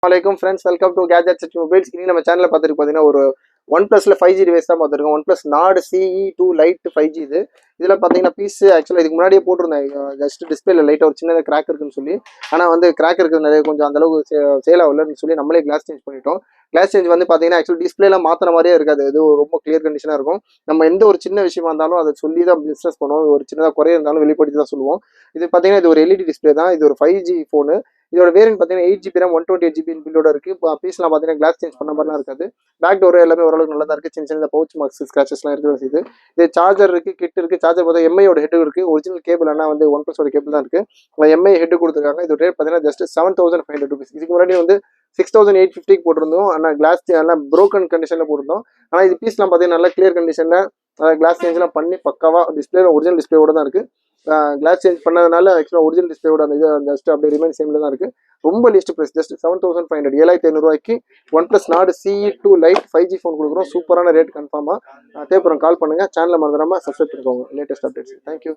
வணக்கம் friends, welcome to gadgets and mobiles. இனி நம்ம சேனலில் பார்த்துருக்கு பார்த்தீங்கன்னா ஒரு ஒன் ப்ளஸில் 5G டிவைஸ் தான் பார்த்துருக்கோம். One plus Nord CE2 light 5G இதில் பார்த்தீங்கன்னா பீஸ் ஆக்சுவலாக இதுக்கு முன்னாடியே போட்டிருந்தேன். ஜஸ்ட் டிஸ்பிளேல லைட்டாக ஒரு சின்னதாக கிராக் இருக்குன்னு சொல்லி. ஆனால் வந்து கிராக் இருக்குது நிறைய கொஞ்சம் அந்தளவுக்கு சேல் ஆகலன்னு சொல்லி நம்மளே கிளாஸ் சேஞ்ச் பண்ணிட்டோம். கிளாஸ் சேஞ்ச் வந்து பார்த்தீங்கன்னா ஆக்சுவலி டிஸ்பிளேலாம் மாற்றின மாதிரியே இருக்காது. இது ரொம்ப கிளியர் கண்டிஷனாக இருக்கும். நம்ம எந்த ஒரு சின்ன விஷயமா இருந்தாலும் அதை சொல்லி தான் பிஸ்னஸ் பண்ணுவோம். ஒரு சின்னதாக குறைய இருந்தாலும் வெளிப்படுத்தி தான் சொல்லுவோம். இது பார்த்தீங்கன்னா இது ஒரு LED டிஸ்பிளே தான். இது ஒரு 5G ஃபோனு. இதோட வேரியன்ட் பார்த்தீங்கன்னா 8GB RAM 128GB பில்லோட இருக்கு. பீஸ்லாம் பார்த்தீங்கன்னா கிளாஸ் சேஞ்ச் பண்ண மாதிரிலாம் இருக்காது. பேக் டோர் எல்லாமே ஓரளவுக்கு நல்லா தான் இருக்கு. சின்ன சின்ன பவுச் மார்க்ஸ் ஸ்கிராச்சஸ்லாம் இருக்குது. இது சார்ஜர் இருக்கு, கிட் இருக்கு. சார்ஜர் பார்த்தா MIயோட ஹெட் இருக்கு. ஒரிஜினல் கேபிள் ஆனால் வந்து ஒன் ப்ளஸோட கேபிள் தான் இருக்கு. MI ஹெட் கொடுத்துருக்காங்க. இது ரேட் பார்த்தீங்கன்னா ஜஸ்ட் 7500 rupees. இதுக்கு முன்னாடி வந்து 6850 போட்டிருந்தோம். ஆனால் கிளாஸ் எல்லாம் ப்ரோக்கன் கண்டிஷனில் போட்டிருந்தோம். ஆனால் இது பீஸ்லாம் பார்த்தீங்கன்னா நல்லா கிளியர் கண்டிஷனில் கிளாஸ் சேஞ்ச்லாம் பண்ணி பக்காவா டிஸ்பிளே ஒரிஜினல் டிஸ்பிளேவோட தான் இருக்கு. கிளாஸ் சேஞ்ச் பண்ணதுனால ஆக்சுவலாக ஒரிஜினல் டிஸ்பிளேவோட அந்த இது ஜஸ்ட் அப்படியே ரிமைன் சேமில் தான் இருக்குது. ரொம்ப list price just 7500 7500 OnePlus Nord CE2 light 5G phone கொடுக்குறோம். சூப்பரான ரேட் கன்ஃபார்மாக. தேவைப்படுறோம் கால் பண்ணுங்கள். சேனலை மறந்துடாமல் சப்ஸ்கிரைப் பண்ணிக்கோங்க. Latest updates. தேங்க்யூ.